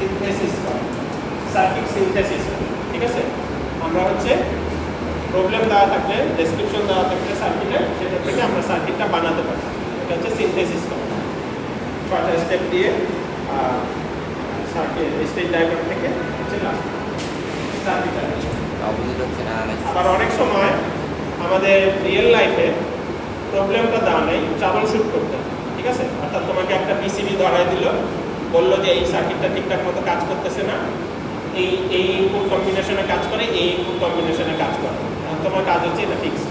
Synthesis করা, circuit synthesis, ঠিক আছে। আমরা হচ্ছে প্রবলেম দেওয়া থাকলে, ডেসক্রিপশন দেওয়া থাকলে সার্কিটের, সেটা থেকে আমরা সার্কিটটা বানাতে পারি। এটা হচ্ছে সিনথেসিস করা, 6টা স্টেপ দিয়ে সার্কিট স্টেট ডায়াগ্রাম থেকে হচ্ছে লাস্ট সার্কিট। আবার অনেক সময় আমাদের রিয়েল লাইফে প্রবলেমটা দেওয়া নেই, ট্রাবল শুট করতে, ঠিক আছে। অর্থাৎ তোমাকে একটা পিসিবি ধরাই দিল, বললো যে এই সার্কিটটা ঠিকঠাক মতো কাজ করতেছে না, এই ইনপুট কম্বিনেশনে কাজ করে, এই ইনপুট কম্বিনেশনে কাজ করে, তোমার কাজ হচ্ছে এটা ফিক্স।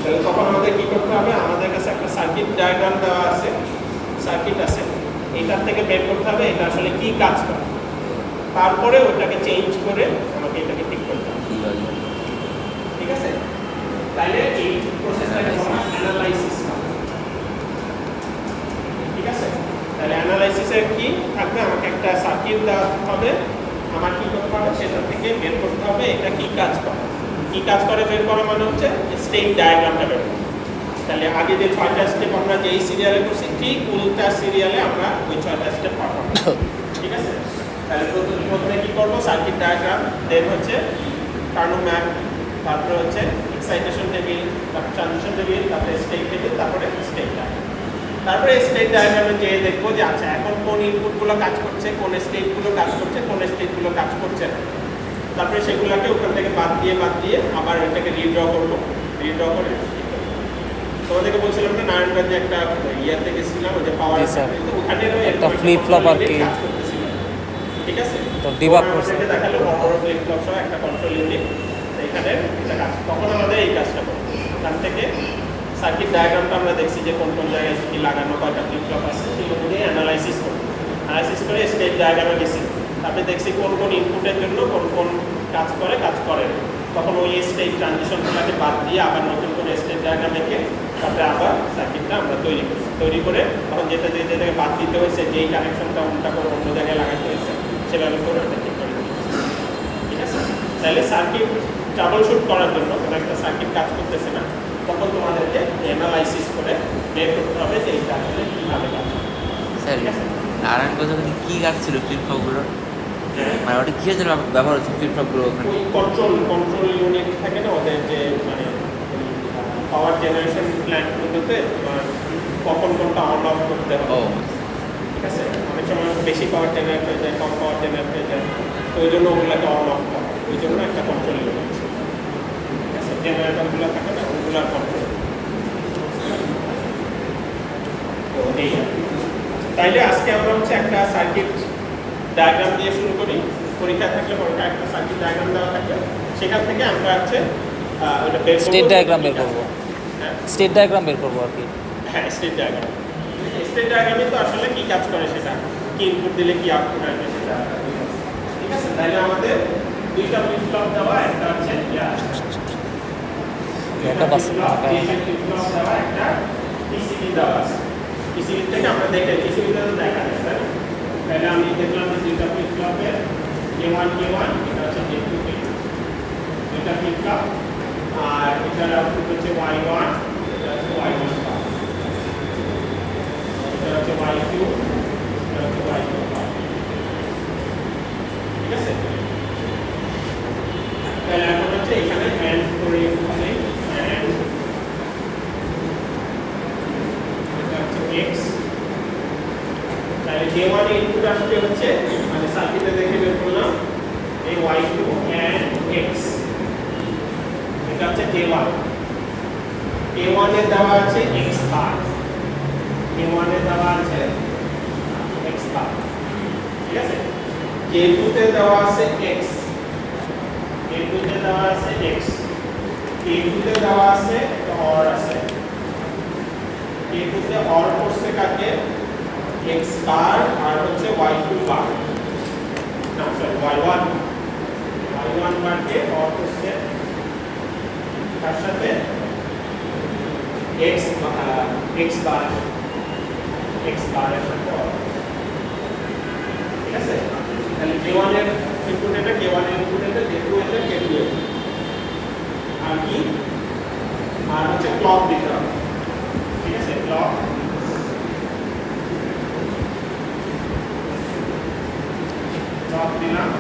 তাহলে তখন আমাদের কী করতে হবে, আমাদের কাছে একটা সার্কিট ডায়াগ্রাম দেওয়া আছে, সার্কিট আছে, এইটার থেকে বের করতে হবে এটা আসলে কি কাজ করে, তারপরে ওটাকে চেঞ্জ করে আমাকে এটাকে ঠিক করতে হবে, ঠিক আছে। তাহলে এই প্রসেসটাকে বলা অ্যানালাইসিস, ঠিক আছে। তাহলে অ্যানালাইসিসের কি থাকবে, আমাকে একটা সার্কিট দেওয়া হবে, আমার কি করতে হবে সেটা থেকে বের করতে হবে এটা কি কাজ করে। কি কাজ করে বের করা মানে হচ্ছে স্টেট ডায়াগ্রামটা বের করা। তাহলে আগে যে 6টা স্টেপ আমরা যেই সিরিয়ালে করছি, ঠিক উল্টা সিরিয়ালে আমরা ওই 6টা স্টেপ পারফর্ম করব, ঠিক আছে। তাহলে প্রথমে কি করব, সার্কিট ডায়াগ্রাম, দেন হচ্ছে কার্নো ম্যাপ, তারপরে হচ্ছে এক্সাইটেশন টেবিল, তারপর ট্রানজিশন টেবিল, তারপরে স্টেট টেবিল, তারপরে স্টেট ডায়াগ্রাম। তারপরে স্টেট ডায়াগ্রামে যেয়ে দেখবো যে আচ্ছা এখন কোন ইনপুটগুলো কাজ করছে, কোন স্টেটগুলো কাজ করছে, কোন স্টেটগুলো কাজ করছে না। তারপরে সেগুলোকে ওখান থেকে বাদ দিয়ে আবার এটাকে রিড্র করবো, রিড্র করে তোমাদেরকে বলছিলাম না নারায়ণগঞ্জে একটা ইয়াতে গেছিলাম, ওই যে পাওয়ার, ওখানে একটা ফ্লিপ ফ্লপ আর কি, ঠিক আছে। তো ডিবাগ করছে, দেখালো বড় ফ্লিপ ফ্লপ সহ একটা কন্ট্রোল ইউনিট, এখানে এটা কাজ, তখন আমাদের এই কাজটা করবো। ওখান থেকে সার্কিট ডায়াগ্রামটা আমরা দেখছি যে কোন কোন জায়গায় কি লাগানো, কয়টা ফ্লিপ ফ্লপ আছে, সেই অনুযায়ী অ্যানালাইসিস করবো। অ্যানালাইসিস করে স্টেট ডায়াগ্রামে গেছি, তারপরে দেখছি কোন কোন ইনপুটের জন্য কোন কোন কাজ করে, কাজ করে। তখন ওই স্টেট ট্রানজিশনগুলোকে বাদ দিয়ে আবার নতুন করে স্টেট ডায়াগ্রাম এঁকে তারপরে আবার সার্কিটটা আমরা তৈরি করে তখন যেটা যে জায়গায় বাদ দিতে হয়েছে, যেই কানেকশনটা উল্টা করে অন্য জায়গায় লাগাতে হয়েছে, সেভাবে করে ওটা ঠিক করে দিতে, ঠিক আছে। তাহলে সার্কিট ট্রাবল শুট করার জন্য কোনো একটা সার্কিট কাজ করতেছে না, তখন তোমাদেরকে অ্যানালাইসিস করে বের করতে হবে যে এইটা আসলে কীভাবে কাজ করে। স্যার নারায়ণগঞ্জে কী কাজ ছিল ফ্লিপফ্লপগুলোর, মানে ওটা কী জন্য ব্যবহার হচ্ছে ফ্লিপফ্লপগুলো? ওখানে ওই কন্ট্রোল ইউনিট থাকে না ওদের, যে মানে পাওয়ার জেনারেশন প্ল্যান্টগুলোতে কখন কোনটা অন অফ করতে হবে, ঠিক আছে। অনেক সময় বেশি পাওয়ার জেনারেট হয়ে যায়, কম পাওয়ার জেনারেট হয়ে যায়, তো ওই জন্য ওগুলোকে অন অফ করা, ওই জন্য একটা কন্ট্রোল ইউনিট আছে, ঠিক আছে। জেনারেটরগুলো থাকে না, ওগুলোর কন্ট্রোল। তো এই তাইলে আজকে আমরা হচ্ছে একটা সার্কিট ডায়াগ্রাম দিয়ে শুরু করি। পরীক্ষা থাকলে পরীক্ষা একটা সার্কিট ডায়াগ্রাম দেওয়া থাকবে, সেখান থেকে আমরা হচ্ছে ওটা বের করব, স্টেট ডায়াগ্রাম বের করবো, স্টেট ডায়াগ্রাম বের করবো আর কি। হ্যাঁ, স্টেট ডায়াগ্রাম। স্টেট ডায়াগ্রামে তো আসলে কি কাজ করে সেটা, কি ইনপুট দিলে কি আউটপুট আসবে সেটা, ঠিক আছে। তাহলে আমাদের দুইটা ফ্লিপ ফ্লপ দেওয়া, একটা হচ্ছে একটা বাস ফ্লিপ ফ্লপ দেওয়া, একটা পিসিবি দেওয়া আছে। পিসিবি থেকে আমরা দেখে পিসিবিতে তো দেখা যায়, তাহলে আমি দেখলাম যে দুইটা ফ্লিপ ফ্লপের A1 এটা হচ্ছে A2 দুইটা ফ্লিপ ফ্লপ, আর এটার আউটপুট হচ্ছে Y1, এটা হচ্ছে Y1, এটা হচ্ছে Y2, এটা হচ্ছে Y2, ঠিক আছে। তাহলে এখন হচ্ছে এখানে অ্যান্ড করে এখানে অ্যান্ড এটা হচ্ছে X, তাহলে J1 এর ইনপুট আসছে হচ্ছে মানে সার্কিটে দেখে বের করলাম এই Y2 and X, এটা হচ্ছে J1। K1 এ দেওয়া আছে X বার, K1 এ দেওয়া আছে X বার, ঠিক আছে। K2 তে দেওয়া আছে X, K2 তে দেওয়া আছে X, K2 তে দেওয়া আছে একটা OR আছে, K2 তে OR করছে কাকে, X বার আর হচ্ছে Y2 বার, না সরি Y1 বারকে OR করছে তার সাথে X বারের সাথে OR, ঠিক আছে। তাহলে K1 এর ইনপুট এটা, K1 এর ইনপুট এটা, K2 এটা, K2 এটা, আর কি আর হচ্ছে ক্লক দিতে হবে, ঠিক আছে। ক্লক লক দিলাম,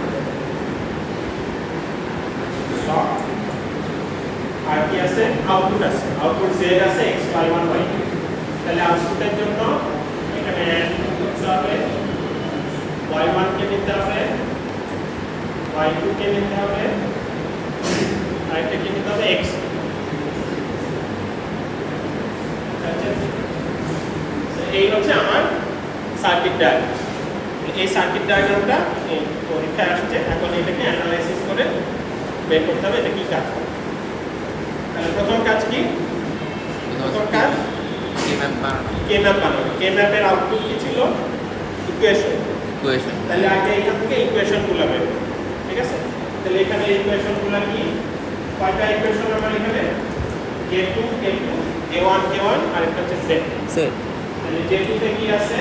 লক। আর কি আছে? আউটপুট আছে, আউটপুট z আছে x y1 y2। তাহলে আউটপুটের জন্য এখানে করতে হবে y1 কে নিতে হবে, y2 কে নিতে হবে, আর এটা কে নিতে হবে x। এই হচ্ছে আমার সার্কিট ডায়াগ্রাম। এই সার্কিট ডায়াগ্রামটা এই পরীক্ষায় আসছে, এখন এটাকে অ্যানালাইসিস করে বের করতে হবে এটা কি কাজ করে। তাহলে প্রথম কাজ কি? প্রথম কাজ কে ম্যাপ বানানো, কে ম্যাপ বানানো। কে ম্যাপের আউটপুট কি ছিল? ইকুয়েশন। ইকুয়েশন। তাহলে আগে এখান থেকে ইকুয়েশনগুলো বের করব, ঠিক আছে? তাহলে এখানে ইকুয়েশনগুলো কি? কয়টা ইকুয়েশন আমার এখানে? K2 K2 K1 K1 আর একটা হচ্ছে Z। সেট তাহলে J2 তে কি আছে?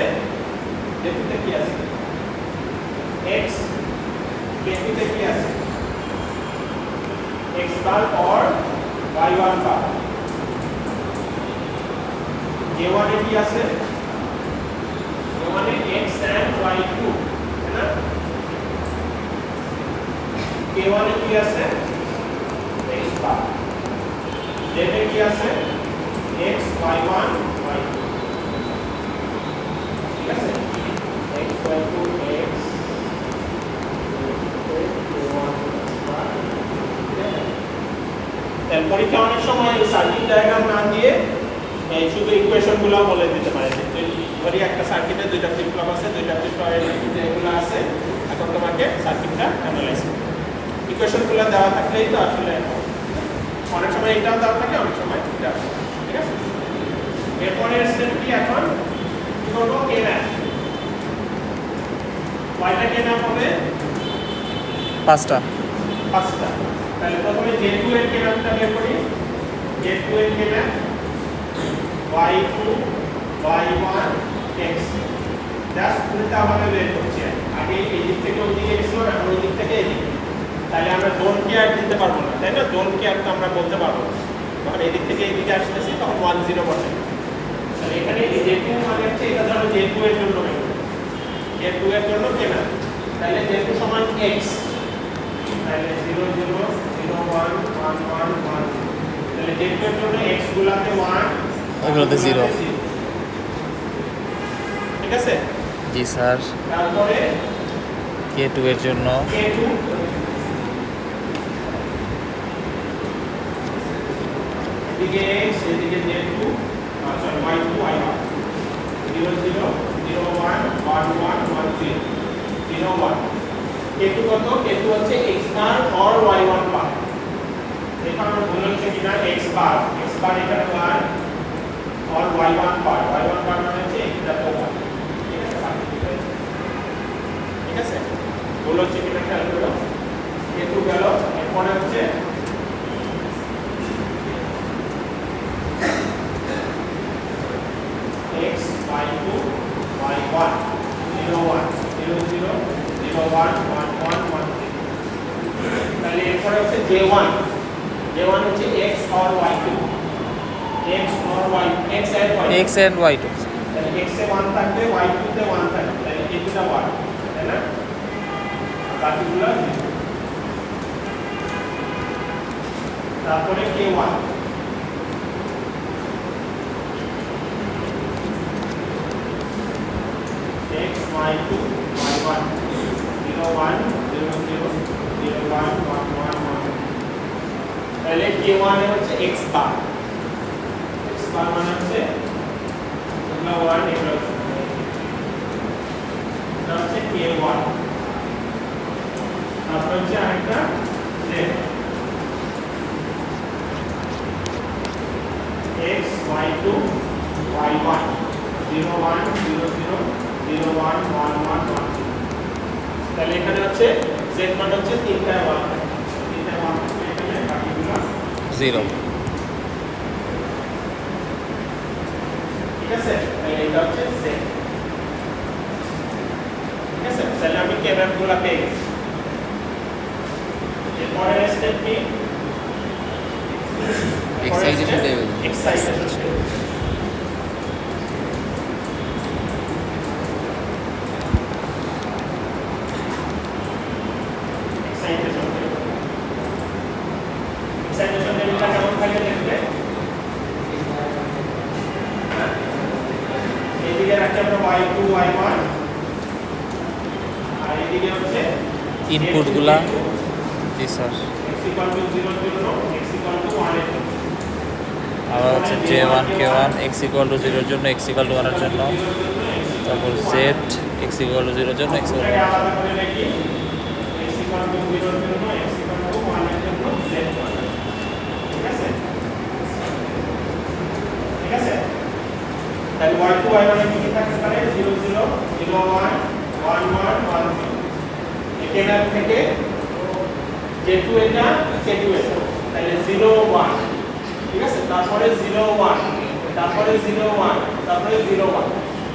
J2 তে কি আছে? X। K2 তে কি আছে? X bar or Y1 bar. K1 এ কি আছে? K1 A X and Y2, है ना? K1 এ কি আছে? X বার। Z এ কি আছে? X Y1 Y2, ঠিক আছে? X Y2 X K1 বার। তাহলে পরীক্ষা অনেক সময় সার্কিট ডায়াগ্রাম না দিয়ে এই শুধু ইকুয়েশনগুলো বলে দিতে পারে। ধরি একটা সার্কিটে দুইটা ফ্লিপ ফ্লপ আছে, দুইটা ফ্লিপ ফ্লপের এগুলো আছে, এখন তোমাকে সার্কিটটা অ্যানালাইজ করতে হবে। ইকুয়েশনগুলো দেওয়া থাকলেই তো আসলে অনেক সময় এটাও দেওয়া থাকে, অনেক সময় এটা, ঠিক আছে? এরপরের স্টেপ কি? এখন কি করবো? কে ম্যাপ। কয়টা কে ম্যাপ হবে? 5টা। 5টা। তাহলে প্রথমে J2 এর কে ম্যাপটা বের করি। J2 এর কে map Y2 Y1 X। Just উল্টা ভাবে বের করছি। আগে এই দিক থেকে ওই দিকে গেছিল, এখন ওই দিক থেকে এই দিকে। তাহলে আমরা জোন কেয়ার দিতে পারবো না, তাই না? জোন কেয়ার তো আমরা বলতে পারবো না। যখন এই দিক থেকে এই দিকে আসতেছি তখন 1 0 বসে। তাহলে এখানে এই J2 মানে হচ্ছে এটা ধরো J2 এর জন্য বের করব। J2 এর জন্য কে ম্যাপ। তাহলে J2 সমান X। তাহলে 0 0 0 1 1 1 1। তাহলে J2 এর জন্য X গুলাতে 1, এগুলোতে 0। ঠিক আছে? জি স্যার। তারপরে K2 এর জন্য K2 এদিকে X, এদিকে J2, sorry Y2 Y1 0 0 0 1 1 1 1 0 0 1। K2 কত? K2 হচ্ছে X বার or Y1 বার। এটা আমরা ভুল হচ্ছে কিনা? X বার এখানে 1 or Y1 বার। Y1 বার মানে হচ্ছে X টা 1, ঠিক আছে? ঠিক আছে? ভুল হচ্ছে কিনা খেয়াল করো। K2 গেল। এরপরে হচ্ছে X Y2 Y1 0 1 0 0 0 1 1 1 1 0। তাহলে এরপরে হচ্ছে J1 হচ্ছে X or Y2, X or Y, X and Y, X and Y2। তাহলে X এ 1 থাকবে, Y2 তে 1 থাকবে, তাহলে এই দুটো 1, তাই না? বাকিগুলো 0। তারপরে K1 X Y2 Y1 0 1 0 0 0 1 1 1 1। তাহলে K1 এর হচ্ছে X বার মানে হচ্ছে এগুলো 1 এগুলো এটা হচ্ছে K1। তারপর হচ্ছে আরেকটা Z X Y2 Y1 0 1 0 0 0 1 1 1 1। তাহলে এখানে হচ্ছে Z মানে হচ্ছে তিনটায় 1, তিনটায় 1 এখানে বাকিগুলো 0। ঠিক আছে? তাহলে এটা হচ্ছে Z, ঠিক আছে? তাহলে আমি কে ম্যাপগুলো পেয়ে গেছি। এরপরের স্টেপ কি? Excitation table. Excitation table. Excitation table. Excitation টেবিলটা কেমন থাকে দেখবে? এইদিকে রাখছি আমরা y2 y1 আর এইদিকে হচ্ছে ইনপুটগুলা জি স্যার। x equal to 0 এর জন্য x equal to 1 এর জন্য আবার হচ্ছে J1 K1 x equal to 0 এর জন্য x equal to 1 এর জন্য, তারপর Z x equal to 0 এর জন্য x equal to 1 এটাকে আলাদা করে লিখি x equal to 0 এর জন্য x equal to 1 এর জন্য Z1 ঠিক আছে ঠিক আছে তাহলে y2 y1 এর কি থাকতে পারে 0 0 0 1 1 1 1 0 এখানে থেকে J2 এটা K2 এটা তাহলে 0 1 ঠিক আছে তারপরে 0 1 তারপরে 0 1 তারপরে 0 1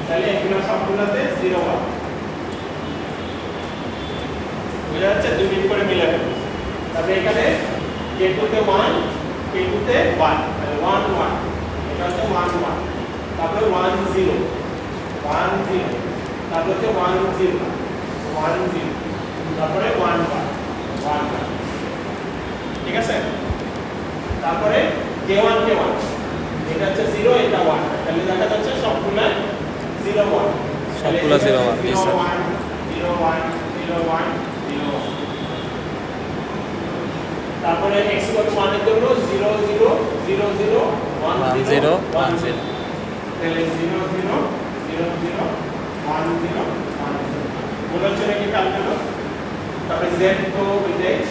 তাহলে এগুলো সবগুলোতে 0 1 বুঝা যাচ্ছে দুই দিন করে মিলাবে তাহলে এখানে K2 তে 1 K2 তে 1 তাহলে 1 1 এটা হচ্ছে 1 1 তারপরে 1 0 1 0 তারপরে হচ্ছে 1 0 1 0 তারপরে 1 1 1 ঠিক আছে তারপরে K1 K1 এটা হচ্ছে 0 এটা 1 তাহলে দেখা যাচ্ছে সবগুলা 0 1 সবগুলা 0 1 জি স্যার। 0 1 0 1 0 1 তারপরে x equal to 1 এর জন্য 0 0 0 0 1 0 1 0 তাহলে 0 0 0 0 1 0 1 0 মনে হচ্ছে নাকি ক্যালকুলেটর তারপরে z তো বিদেশ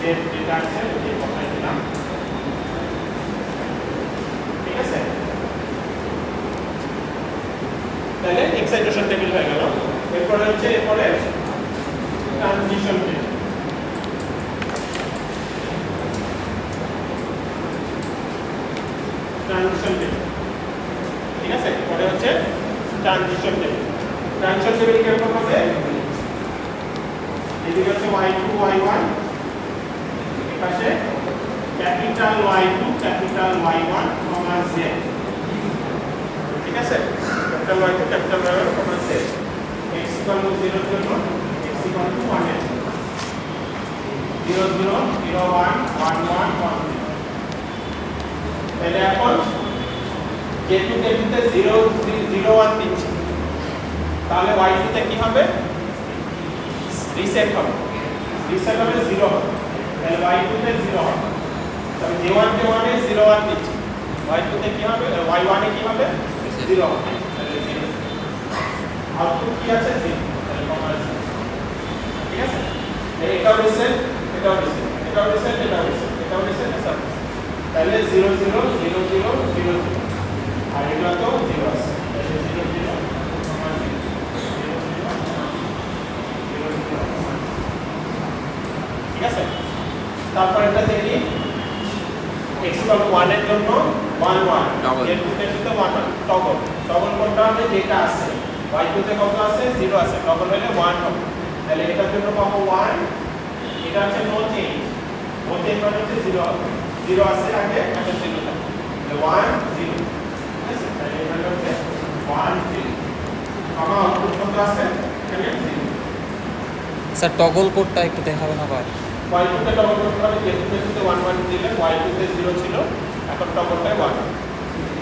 z যেটা আছে ওই কথাই দিলাম ঠিক আছে তাহলে এক্সাইটেশন টেবিল হয়ে গেল এরপরে হচ্ছে এরপরে ট্রানজিশন টেবিল ট্রানজিশন টেবিল ঠিক আছে পরে হচ্ছে ট্রানজিশন টেবিল ট্রানজিশন টেবিল কিরকম হবে এদিকে হচ্ছে y2 y1 এপাশে ক্যাপিটাল Y2 ক্যাপিটাল Y1 কমা Z ঠিক আছে capital Y2 capital Y1 comma Z x equal to 0 এর জন্য x equal to 1 এর 0 0 0 1 1 1 1 তাহলে এখন K2 K2 তে 0 0 1 দিচ্ছি তাহলে Y2 তে কি হবে রিসেট হবে রিসেট হবে 0 হবে তাহলে y2 তে 0 হবে তবে j1 কে 1 এ 0 1 দিচ্ছি y2 তে কি হবে y1 এ কি হবে 0 হবে তাহলে 0 আউটপুট কি আছে 0 তাহলে কমা আছে ঠিক আছে এটাও রিসেট এটাও রিসেট এটাও রিসেট এটাও রিসেট এটাও রিসেট সব তাহলে 0 0 0 0 0 0 আর এটা তো 0 আছে তাহলে 0 0 কমা 0 ঠিক আছে তারপর এটা দেখি x equal to 1 এর জন্য 1 1 এর টু তে 1 1 টগল টগল কোনটা হবে যেটা আছে y2 তে কত আছে 0 আছে টগল হলে 1 হবে তাহলে এটার জন্য পাবো 1 এটা আছে নো চেঞ্জ নো চেঞ্জ মানে হচ্ছে 0 হবে 0 আছে আগে এটা 0 থাকে তাহলে 1 0 ঠিক আছে তাহলে এটা হচ্ছে 1 0 কমা আউটপুট কত আছে এখানে 0 স্যার টগল কোডটা একটু দেখাবেন আবার y2 তে টগল করতে হবে যেহেতু তে 1 1 দিলে y2 তে 0 ছিল এখন টগলটাই 1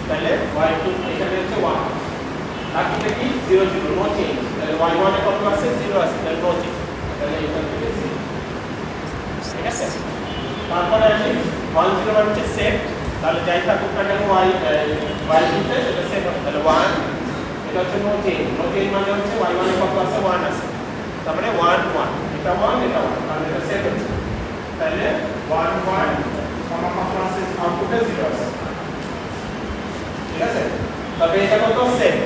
তাহলে y2 এখানে হচ্ছে 1 বাকিটা কি 0 0 নো চেঞ্জ তাহলে y1 এ কত আছে 0 আছে তাহলে নো চেঞ্জ তাহলে এখান থেকে 0 ঠিক আছে তারপরে আসি 1 0 1 হচ্ছে সেট তাহলে যাই থাকুক না কেন y2 তে সেটা সেট হবে তাহলে 1 এটা হচ্ছে নো চেঞ্জ মানে হচ্ছে y1 এ কত আছে 1 আছে তারপরে 1 1 এটা 1 এটা 1 তাহলে এটা সেট হচ্ছে তাহলে 1 1 কমা কত আছে আউটপুটে 0 আছে ঠিক আছে তবে এটা কত সেট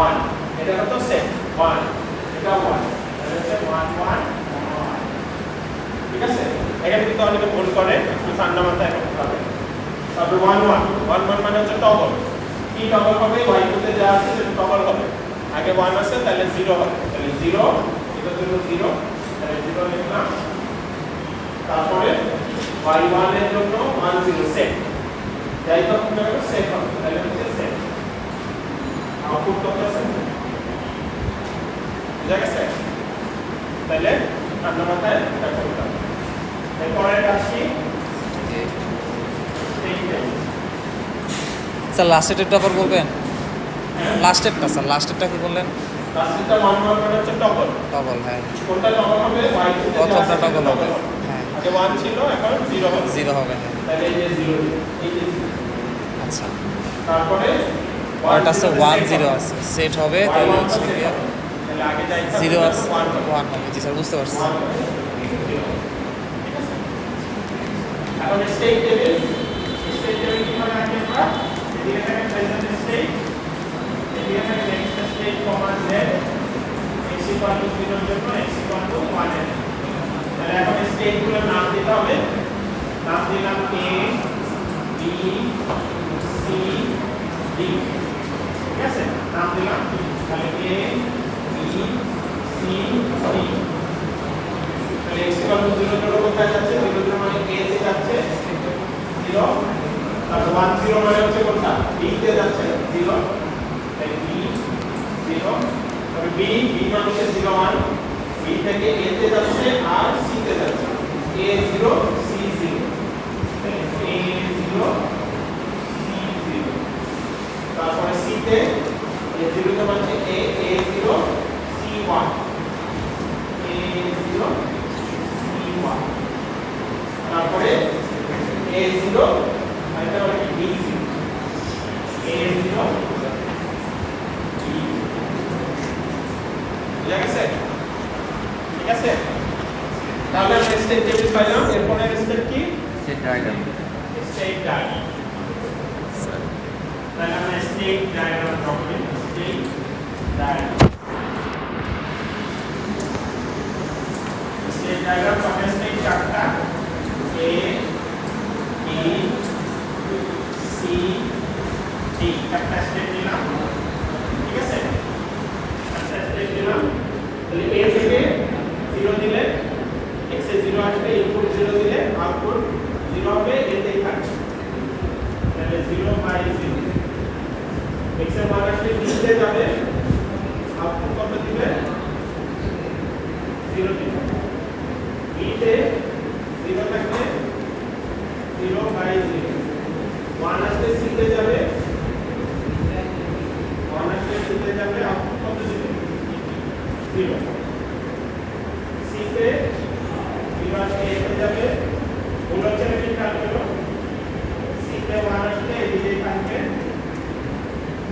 1 এটা কত সেট 1 এটা 1 তাহলে হচ্ছে 1 1 ঠিক আছে এখানে কিন্তু অনেকে ভুল করে একটু ঠান্ডা মাথায় করতে হবে তবে 1 1 1 1 মানে হচ্ছে টগল কি টগল হবে y2 তে যা আছে সেটা টগল হবে আগে 1 আছে তাহলে 0 হবে তাহলে 0 এটার জন্য 0 তাহলে 0 লিখলাম তারপরে y1 এর জন্য 1 0 সেট যাই তো আপনারা সেট হবে তাহলে হচ্ছে সেট আউটপুট কত আছে বুঝা গেছে তাহলে ঠান্ডা মাথায় এটা করতে হবে। এরপরে আসি এইটা। স্যার লাস্টেরটা আবার বলবেন? লাস্টেরটা স্যার, লাস্টেরটা কি বললেন? লাস্টেরটা 1 1 মানে হচ্ছে টগল। টগল, হ্যাঁ। কোনটা টগল হবে? y তে প্রথমটা টগল হবে, হ্যাঁ। আগে 1 ছিল, এখন 0 হবে। 0 হবে, হ্যাঁ। তাহলে এই যে 0, এই যে 0। আচ্ছা, তারপরে ওটা আছে 1 0 আছে, সেট হবে, তাহলে হচ্ছে কি তাহলে আগে যাই 0 আছে 1 হবে। জি স্যার, বুঝতে পারছি। এখন স্টেট টেবিল কিভাবে আঁকি আমরা? এদিকে থাকে প্রেজেন্ট স্টেট, এদিকে থাকে next state comma z, x equal to 0 এর জন্য x ইকুয়াল টু 1 এর। তাহলে এখন স্টেটগুলোর নাম দিতে হবে। নাম দিলাম a b c d, ঠিক আছে? নাম দিলাম, তাহলে a b c d। তাহলে x ইকুয়াল টু 0 0 কোথায় যাচ্ছে? 0 0 মানে a তে যাচ্ছে 0, তারপর 1 0 মানে হচ্ছে কোনটা? b তে যাচ্ছে 0, তাই b 0, তারপর b মানে হচ্ছে 0 1, b থেকে a তে যাচ্ছে আর c তে যাচ্ছে, a 0 c 0, তাহলে a 0 c 0। তারপরে c তে a 0 তে মানে a 0 c 1, a 0 1, তারপরে a0 আর এটা হলো b0, a0 b, ঠিক আছে? ঠিক আছে, তাহলে আমরা স্টেট টেবিল পাইলাম। এরপরে স্টেট কি? Set diagram. State diagram. তাহলে আমরা স্টেট ডায়াগ্রাম ড্র করি। স্টেট ডায়াগ্রাম, স্টেট ডায়াগ্রাম পাবে স্টেট চারটা, a b c d, একটা স্টেট নিলাম, ঠিক আছে? একটা স্টেট নিলাম। তাহলে a থেকে 0 দিলে x এ 0 আসবে, ইনপুট 0 দিলে আউটপুট 0 হবে, a তেই থাকবে। তাহলে 0 বাই 0, x এর মান আসলে b তে যাবে, আউটপুট কত দিবে? 0 দিবে। b তে 0 থাকলে 0 বাই 0, 1 আসলে c তে যাবে, 1 আসলে c তে যাবে, আউটপুট কত দিবে? 0। c তে 0 আসলে a তে যাবে, মূল হচ্ছে কি কাটলো? c তে 1 আসলে এদিকে থাকবে,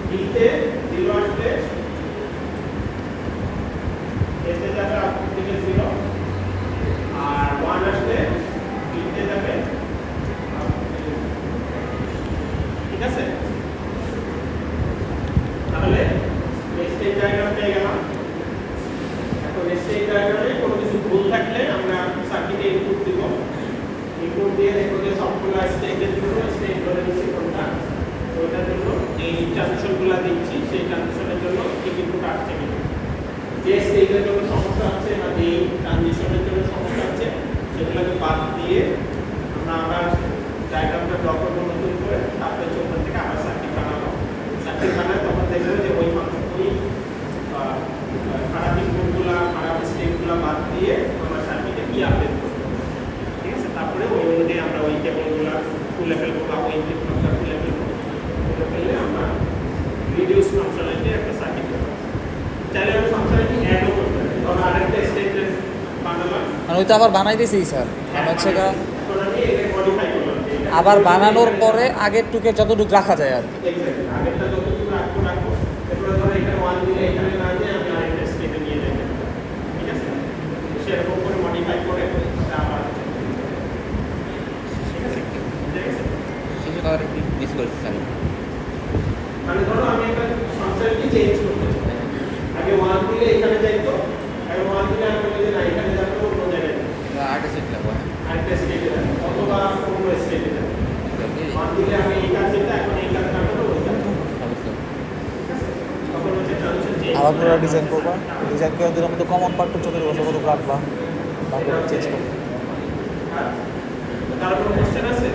b তে 0 আসলে a তে যাবে, আউটপুট দিকে 0, আর 1 আসলে b তে যাবে, ঠিক আছে? তাহলে স্টেট ডায়াগ্রাম পেয়ে গেলাম। এখন স্টেট ডায়াগ্রামে কোনো কিছু ভুল থাকলে আমরা সার্কিটে ইনপুট দিব, ইনপুট দিয়ে দেখব যে সবগুলো স্টেটের জন্য স্টেট ধরে নিচ্ছি কোনটা, ওইটার জন্য এই ট্রানজিশনগুলো দিচ্ছি, সেই ট্রানজিশনের জন্য ঠিক ইনপুট আসছে কিনা, যে স্টেটের জন্য সমস্যা আছে বা যে ট্রানজিশনের জন্য সমস্যা আছে সেগুলোকে বাদ দিয়ে আমরা আবার ডায়াগ্রামটা ড্র করবো নতুন করে, তারপরে ওখান থেকে আবার সার্কিট বানাবো। সার্কিট বানায় তখন দেখবো যে ওই ফাংশনগুলি খারাপ ইনপুটগুলো, খারাপ স্টেটগুলো বাদ দিয়ে আমরা সার্কিটে কি আপডেট করবো, ঠিক আছে? তারপরে ওই অনুযায়ী আমরা ওই কেবলগুলো খুলে ফেলবো বা ওই ফ্লিপফ্লপটা খুলে ফেলবো, খুলে ফেললে আমরা রিডিউস ফাংশনালিটি একটা সার্কিট পাবো। চাইলে আমি ফাংশনালিটি অ্যাডও করতে পারি, তবে আরেকটা স্টেটের বানালাম, মানে ওইটা আবার বানাই দিয়েছি স্যার, মানে হচ্ছে গা এখন আমি এটা মডিফাই করলাম, আবার বানানোর পরে আগের টুকে যতটুকু রাখা যায় আর কি। এক্স্যাক্টলি আগেরটা যতটুকু রাখবো রাখবো, এরপরে ধরো এখানে 1 দিলে এখানে না দিয়ে আমি আরেকটা স্টেটে নিয়ে যাই, ঠিক আছে? সেরকম করে মডিফাই করে এটা আবার, ঠিক আছে? ঠিক আছে, কিছু কারণে মিস করছি আমি। মানে ধরো আমি একটা ফাংশনকে চেঞ্জ করতে চাই, আগে 1 দিলে এখানে যাইতো, আগে 1 দিলে আমি বলি যে না এখানে যাবে অন্য জায়গায় যাবে, আর্টে সেট লাগবো। আরেকটা স্টেটে যাবে অথবা অন্য স্টেটে যাবে। 1 দিলে আমি এই কাজ যেটা এখন এই কাজ না করে ওই কাজ করবো, ঠিক আছে? তখন হচ্ছে ট্রানজিশন চেঞ্জ আবার পুরো ডিজাইন করবা, ডিজাইন করে দিলাম তো কমন পার্টটা চলে বসে কত রাখবা, তারপরে চেঞ্জ করবা। তার কোনো কোশ্চেন আছে?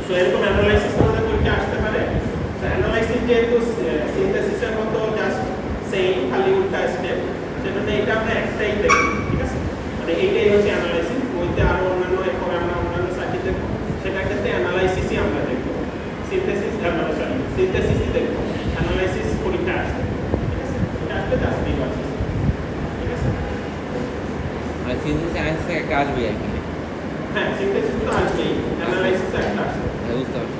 সো এরকম অ্যানালাইসিস আমাদের পরীক্ষা আসতে পারে। তো অ্যানালাইসিস যেহেতু সিনথেসিসের মতো জাস্ট সেই খালি উল্টা স্টেপ, সেটাতে এটা আমরা একটাই দেখি, ঠিক আছে? মানে এইটাই হচ্ছে অ্যানালাইসিস। বইতে আরো অন্যান্য এরপরে আমরা অন্যান্য সার্কিট দেখবো, সেটার ক্ষেত্রে অ্যানালাইসিসই আমরা দেখবো, সিনথেসিস সরি সিনথেসিসই দেখবো, অ্যানালাইসিস পরীক্ষা আসবে, ঠিক আছে? এটা আসলে জাস্ট ঠিক আছে, ঠিক আছে? মানে সিনথেসিস অ্যানালাইসিস একটা আসবে আর কি। হ্যাঁ সিনথেসিস তো আসবেই, অ্যানালাইসিস একটা আসবে। বুঝতে পারছি।